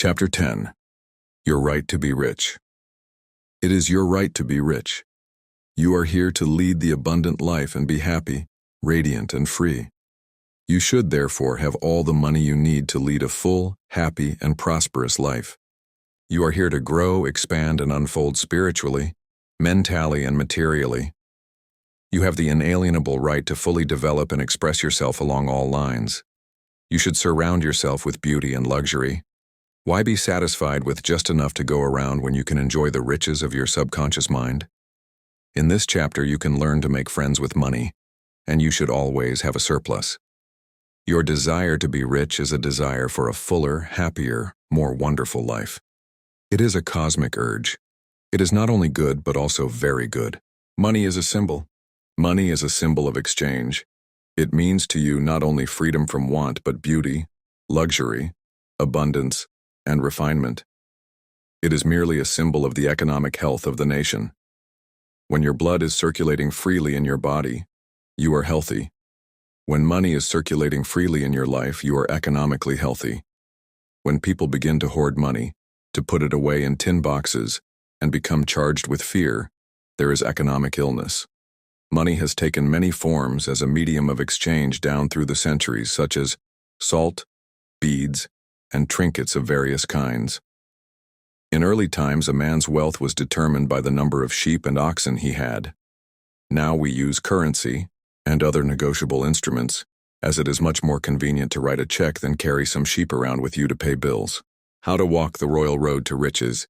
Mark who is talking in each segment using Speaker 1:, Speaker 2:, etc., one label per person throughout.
Speaker 1: Chapter 10. Your Right to be Rich. It is your right to be rich. You are here to lead the abundant life and be happy, radiant, and free. You should therefore have all the money you need to lead a full, happy, and prosperous life. You are here to grow, expand, and unfold spiritually, mentally, and materially. You have the inalienable right to fully develop and express yourself along all lines. You should surround yourself with beauty and luxury. Why be satisfied with just enough to go around when you can enjoy the riches of your subconscious mind? In this chapter, you can learn to make friends with money, and you should always have a surplus. Your desire to be rich is a desire for a fuller, happier, more wonderful life. It is a cosmic urge. It is not only good, but also very good. Money is a symbol. Money is a symbol of exchange. It means to you not only freedom from want, but beauty, luxury, abundance, and refinement. It is merely a symbol of the economic health of the nation. When your blood is circulating freely in your body, you are healthy. When money is circulating freely in your life, you are economically healthy. When people begin to hoard money, to put it away in tin boxes, and become charged with fear, there is economic illness. Money has taken many forms as a medium of exchange down through the centuries, such as salt, beads, and trinkets of various kinds. In early times, a man's wealth was determined by the number of sheep and oxen he had. Now we use currency and other negotiable instruments, as it is much more convenient to write a check than carry some sheep around with you to pay bills. How to walk the royal road to riches.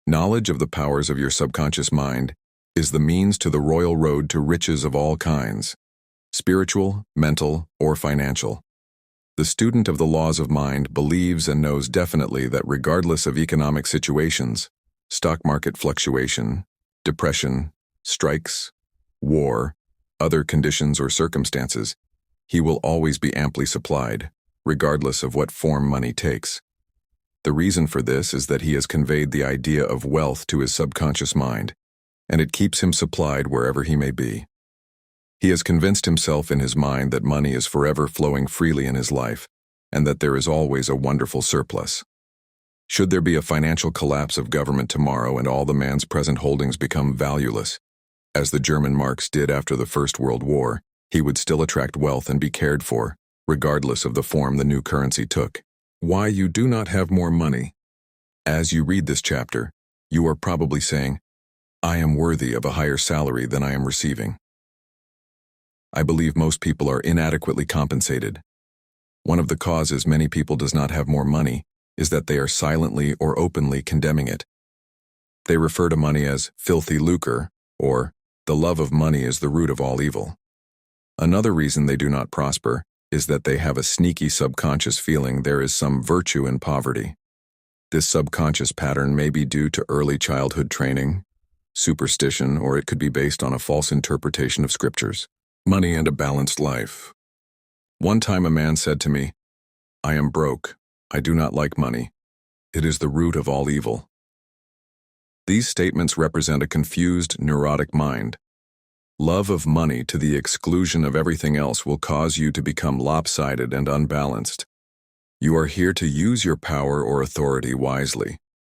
Speaker 1: Knowledge of the powers of your subconscious mind is the means to the royal road to riches of all kinds, spiritual, mental, or financial. The student of the laws of mind believes and knows definitely that regardless of economic situations, stock market fluctuation, depression, strikes, war, other conditions or circumstances, he will always be amply supplied, regardless of what form money takes. The reason for this is that he has conveyed the idea of wealth to his subconscious mind, and it keeps him supplied wherever he may be. He has convinced himself in his mind that money is forever flowing freely in his life, and that there is always a wonderful surplus. Should there be a financial collapse of government tomorrow and all the man's present holdings become valueless, as the German marks did after the First World War, he would still attract wealth and be cared for, regardless of the form the new currency took. Why you do not have more money? As you read this chapter, you are probably saying, I am worthy of a higher salary than I am receiving. I believe most people are inadequately compensated. One of the causes many people does not have more money is that they are silently or openly condemning it. They refer to money as filthy lucre, or the love of money is the root of all evil. Another reason they do not prosper is that they have a sneaky subconscious feeling there is some virtue in poverty. This subconscious pattern may be due to early childhood training, superstition, or it could be based on a false interpretation of scriptures. Money and a balanced life. One time a man said to me, I am broke. I do not like money. It is the root of all evil. These statements represent a confused, neurotic mind. Love of money to the exclusion of everything else will cause you to become lopsided and unbalanced. You are here to use your power or authority wisely.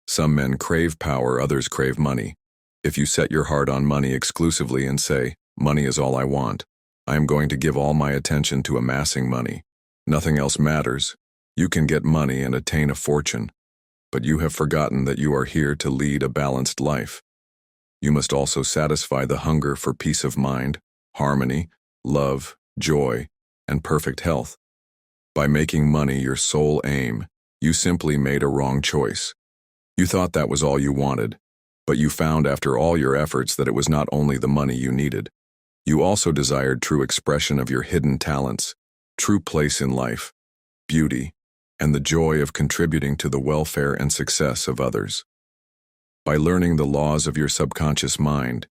Speaker 1: Some men crave power, others crave money. If you set your heart on money exclusively and say, money is all I want, I am going to give all my attention to amassing money. Nothing else matters. You can get money and attain a fortune, but you have forgotten that you are here to lead a balanced life. You must also satisfy the hunger for peace of mind, harmony, love, joy, and perfect health. By making money your sole aim, you simply made a wrong choice. You thought that was all you wanted, but you found after all your efforts that it was not only the money you needed. You also desired true expression of your hidden talents, true place in life, beauty, and the joy of contributing to the welfare and success of others. By learning the laws of your subconscious mind,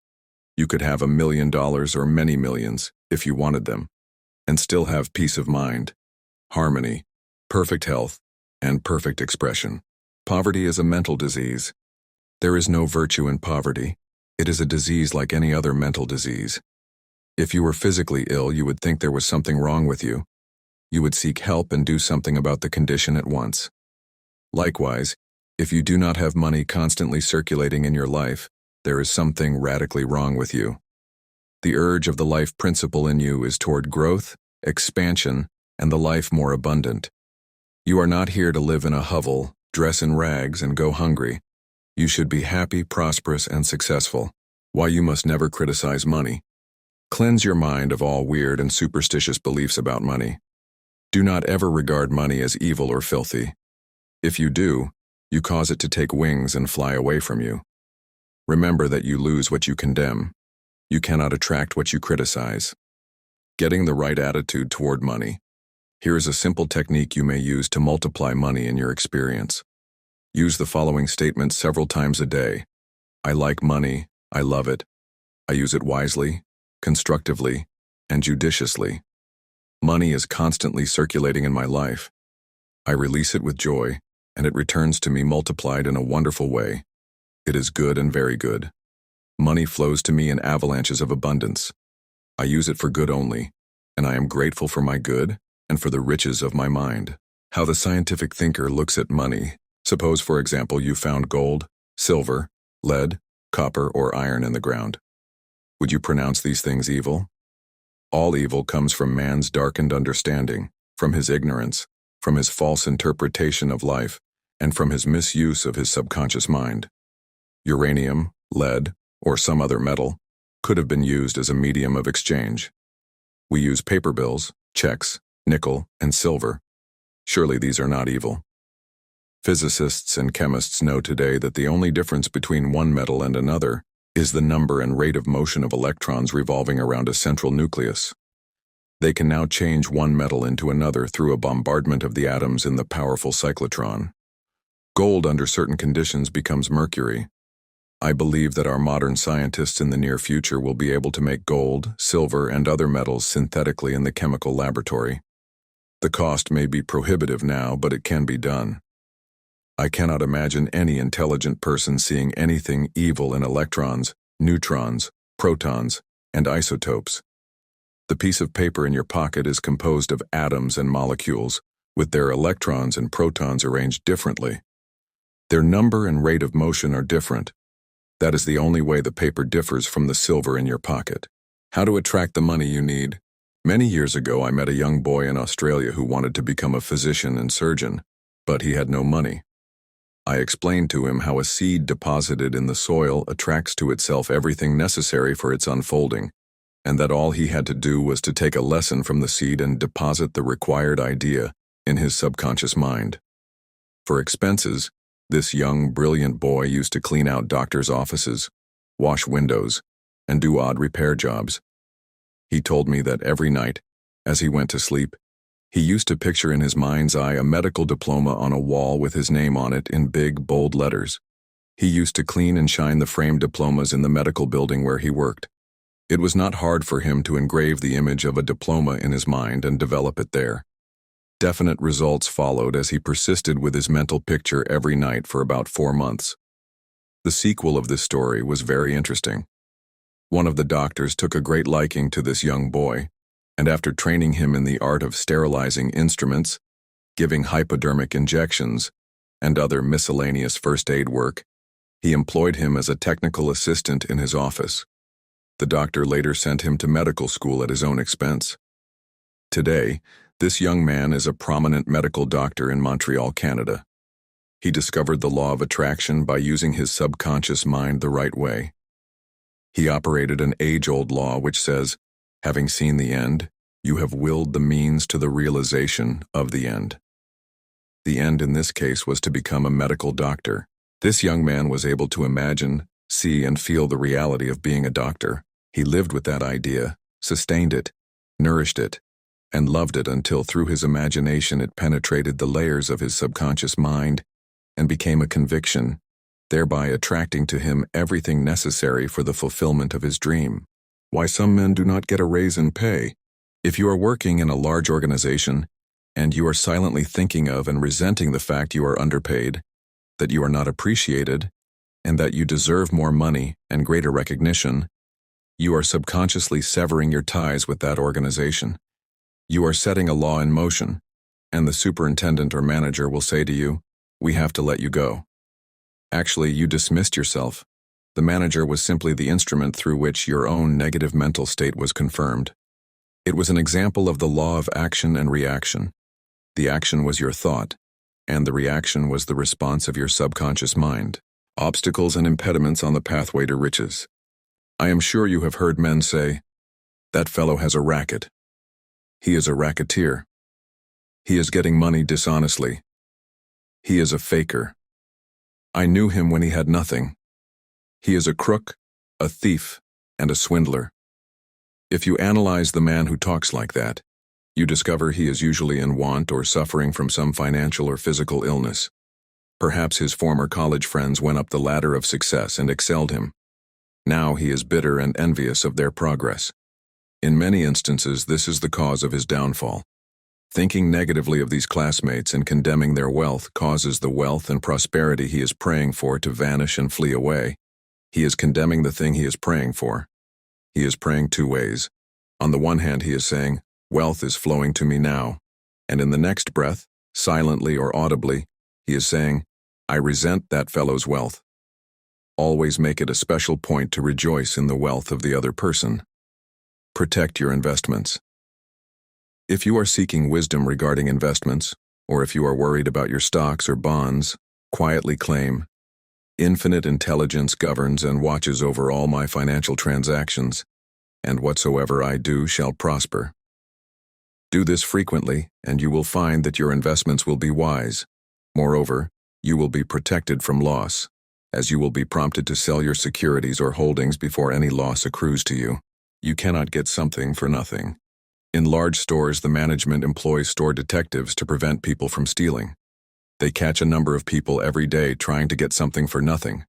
Speaker 1: you could have $1 million or many millions, if you wanted them, and still have peace of mind, harmony, perfect health, and perfect expression. Poverty is a mental disease. There is no virtue in poverty. It is a disease like any other mental disease. If you were physically ill, you would think there was something wrong with you. You would seek help and do something about the condition at once. Likewise, If you do not have money constantly circulating in your life, there is something radically wrong with you. The urge of the life principle in you is toward growth, expansion, and the life more abundant. You are not here to live in a hovel, dress in rags, and go hungry. You should be happy, prosperous, and successful. Why you must never criticize money. Cleanse your mind of all weird and superstitious beliefs about money. Do not ever regard money as evil or filthy. If you do, you cause it to take wings and fly away from you. Remember that you lose what you condemn. You cannot attract what you criticize. Getting the right attitude toward money. Here is a simple technique you may use to multiply money in your experience. Use the following statement several times a day. I like money, I love it. I use it wisely, constructively, and judiciously. Money is constantly circulating in my life. I release it with joy, and it returns to me multiplied in a wonderful way. It is good and very good. Money flows to me in avalanches of abundance. I use it for good only, and I am grateful for my good and for the riches of my mind. How the scientific thinker looks at money. Suppose, for example, you found gold, silver, lead, copper, or iron in the ground. Would you pronounce these things evil? All evil comes from man's darkened understanding, from his ignorance, from his false interpretation of life, and from his misuse of his subconscious mind. Uranium, lead, or some other metal could have been used as a medium of exchange. We use paper bills, checks, nickel, and silver. Surely these are not evil. Physicists and chemists know today that the only difference between one metal and another is the number and rate of motion of electrons revolving around a central nucleus. They can now change one metal into another through a bombardment of the atoms in the powerful cyclotron. Gold under certain conditions becomes mercury. I believe that our modern scientists in the near future will be able to make gold, silver, and other metals synthetically in the chemical laboratory. The cost may be prohibitive now, but it can be done. I cannot imagine any intelligent person seeing anything evil in electrons, neutrons, protons, and isotopes. The piece of paper in your pocket is composed of atoms and molecules, with their electrons and protons arranged differently. Their number and rate of motion are different. That is the only way the paper differs from the silver in your pocket. How to attract the money you need. Many years ago, I met a young boy in Australia who wanted to become a physician and surgeon, but he had no money. I explained to him how a seed deposited in the soil attracts to itself everything necessary for its unfolding, and that all he had to do was to take a lesson from the seed and deposit the required idea in his subconscious mind. For expenses, this young, brilliant boy used to clean out doctors' offices, wash windows, and do odd repair jobs. He told me that every night, as he went to sleep, he used to picture in his mind's eye a medical diploma on a wall with his name on it in big, bold letters. He used to clean and shine the framed diplomas in the medical building where he worked. It was not hard for him to engrave the image of a diploma in his mind and develop it there. Definite results followed as he persisted with his mental picture every night for about 4 months. The sequel of this story was very interesting. One of the doctors took a great liking to this young boy, and after training him in the art of sterilizing instruments, giving hypodermic injections, and other miscellaneous first aid work, he employed him as a technical assistant in his office. The doctor later sent him to medical school at his own expense. Today, this young man is a prominent medical doctor in Montreal, Canada. He discovered the law of attraction by using his subconscious mind the right way. He operated an age-old law which says, having seen the end, you have willed the means to the realization of the end. The end in this case was to become a medical doctor. This young man was able to imagine, see, and feel the reality of being a doctor. He lived with that idea, sustained it, nourished it, and loved it until through his imagination it penetrated the layers of his subconscious mind and became a conviction, thereby attracting to him everything necessary for the fulfillment of his dream. Why some men do not get a raise in pay. If you are working in a large organization, and you are silently thinking of and resenting the fact you are underpaid, that you are not appreciated, and that you deserve more money and greater recognition, you are subconsciously severing your ties with that organization. You are setting a law in motion, and the superintendent or manager will say to you, "We have to let you go." Actually, you dismissed yourself. The manager was simply the instrument through which your own negative mental state was confirmed. It was an example of the law of action and reaction. The action was your thought, and the reaction was the response of your subconscious mind. Obstacles and impediments on the pathway to riches. I am sure you have heard men say, "That fellow has a racket. He is a racketeer. He is getting money dishonestly. He is a faker. I knew him when he had nothing. He is a crook, a thief, and a swindler." If you analyze the man who talks like that, you discover he is usually in want or suffering from some financial or physical illness. Perhaps his former college friends went up the ladder of success and excelled him. Now he is bitter and envious of their progress. In many instances, this is the cause of his downfall. Thinking negatively of these classmates and condemning their wealth causes the wealth and prosperity he is praying for to vanish and flee away. He is condemning the thing he is praying for. He is praying two ways. On the one hand, he is saying, "Wealth is flowing to me now." And in the next breath, silently or audibly, he is saying, "I resent that fellow's wealth." Always make it a special point to rejoice in the wealth of the other person. Protect your investments. If you are seeking wisdom regarding investments, or if you are worried about your stocks or bonds, quietly claim, "Infinite intelligence governs and watches over all my financial transactions, and whatsoever I do shall prosper." Do this frequently, and you will find that your investments will be wise. Moreover, you will be protected from loss, as you will be prompted to sell your securities or holdings before any loss accrues to you. You cannot get something for nothing. In large stores, the management employs store detectives to prevent people from stealing. They catch a number of people every day trying to get something for nothing.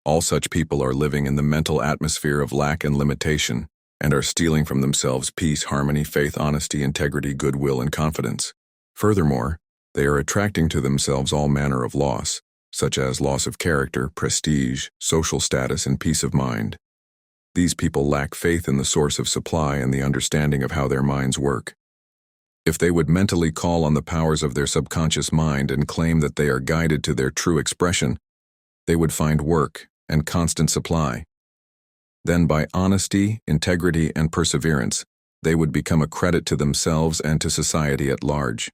Speaker 1: All such people are living in the mental atmosphere of lack and limitation, and are stealing from themselves peace, harmony, faith, honesty, integrity, goodwill, and confidence. Furthermore, they are attracting to themselves all manner of loss, such as loss of character, prestige, social status, and peace of mind. These people lack faith in the source of supply and the understanding of how their minds work. If they would mentally call on the powers of their subconscious mind and claim that they are guided to their true expression, they would find work and constant supply. Then by honesty, integrity, and perseverance, they would become a credit to themselves and to society at large.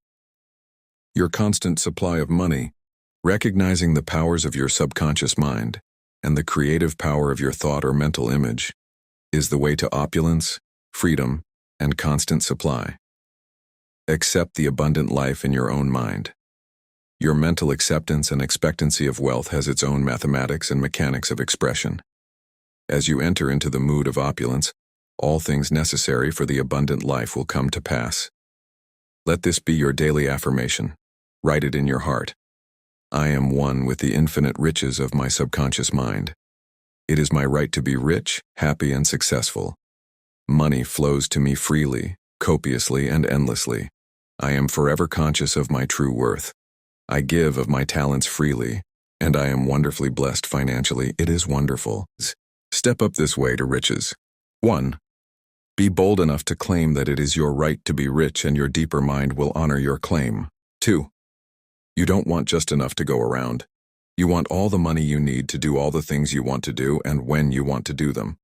Speaker 1: Your constant supply of money, recognizing the powers of your subconscious mind, and the creative power of your thought or mental image, is the way to opulence, freedom, and constant supply. Accept the abundant life in your own mind. Your mental acceptance and expectancy of wealth has its own mathematics and mechanics of expression. As you enter into the mood of opulence, all things necessary for the abundant life will come to pass. Let this be your daily affirmation. Write it in your heart. I am one with the infinite riches of my subconscious mind. It is my right to be rich, happy, and successful. Money flows to me freely, copiously, and endlessly. I am forever conscious of my true worth. I give of my talents freely, and I am wonderfully blessed financially. It is wonderful. Step up this way to riches. 1. Be bold enough to claim that it is your right to be rich, and your deeper mind will honor your claim. 2. You don't want just enough to go around. You want all the money you need to do all the things you want to do and when you want to do them.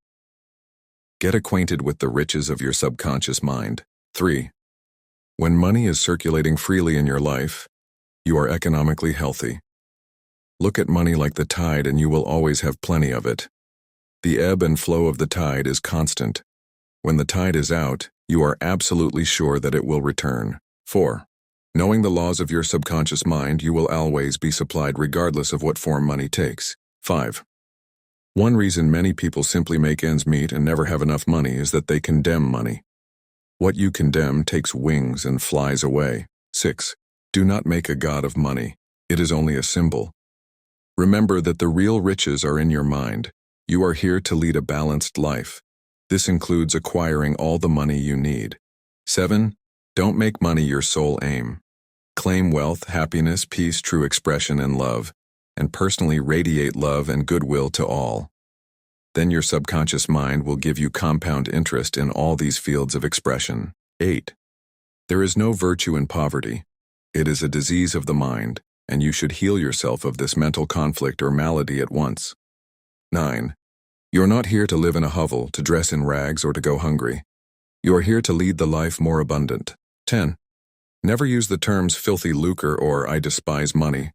Speaker 1: Get acquainted with the riches of your subconscious mind. 3. When money is circulating freely in your life, you are economically healthy. Look at money like the tide and you will always have plenty of it. The ebb and flow of the tide is constant. When the tide is out, you are absolutely sure that it will return. 4. Knowing the laws of your subconscious mind, you will always be supplied regardless of what form money takes. 5. One reason many people simply make ends meet and never have enough money is that they condemn money. What you condemn takes wings and flies away. 6. Do not make a god of money. It is only a symbol. Remember that the real riches are in your mind. You are here to lead a balanced life. This includes acquiring all the money you need. 7. Don't make money your sole aim. Claim wealth, happiness, peace, true expression, and love, and personally radiate love and goodwill to all. Then your subconscious mind will give you compound interest in all these fields of expression. 8. There is no virtue in poverty. It is a disease of the mind. and you should heal yourself of this mental conflict or malady at once. 9. You're not here to live in a hovel, to dress in rags, or to go hungry. You are here to lead the life more abundant. 10. Never use the terms filthy lucre or I despise money.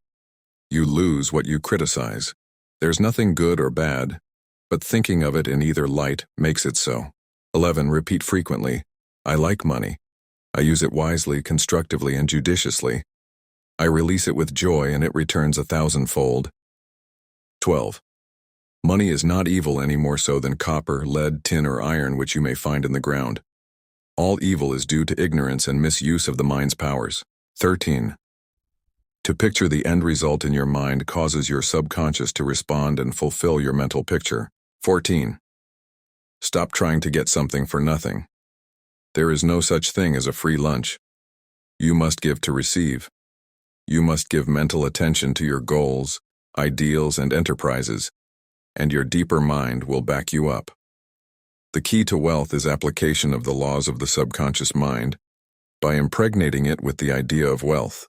Speaker 1: You lose what you criticize. There's nothing good or bad, but thinking of it in either light makes it so. 11. Repeat frequently. I like money. I use it wisely, constructively, and judiciously. I release it with joy and it returns 1,000-fold. 12. Money is not evil any more so than copper, lead, tin, or iron which you may find in the ground. All evil is due to ignorance and misuse of the mind's powers. 13. To picture the end result in your mind causes your subconscious to respond and fulfill your mental picture. 14. Stop trying to get something for nothing. There is no such thing as a free lunch. You must give to receive. You must give mental attention to your goals, ideals, and enterprises, and your deeper mind will back you up. The key to wealth is application of the laws of the subconscious mind by impregnating it with the idea of wealth.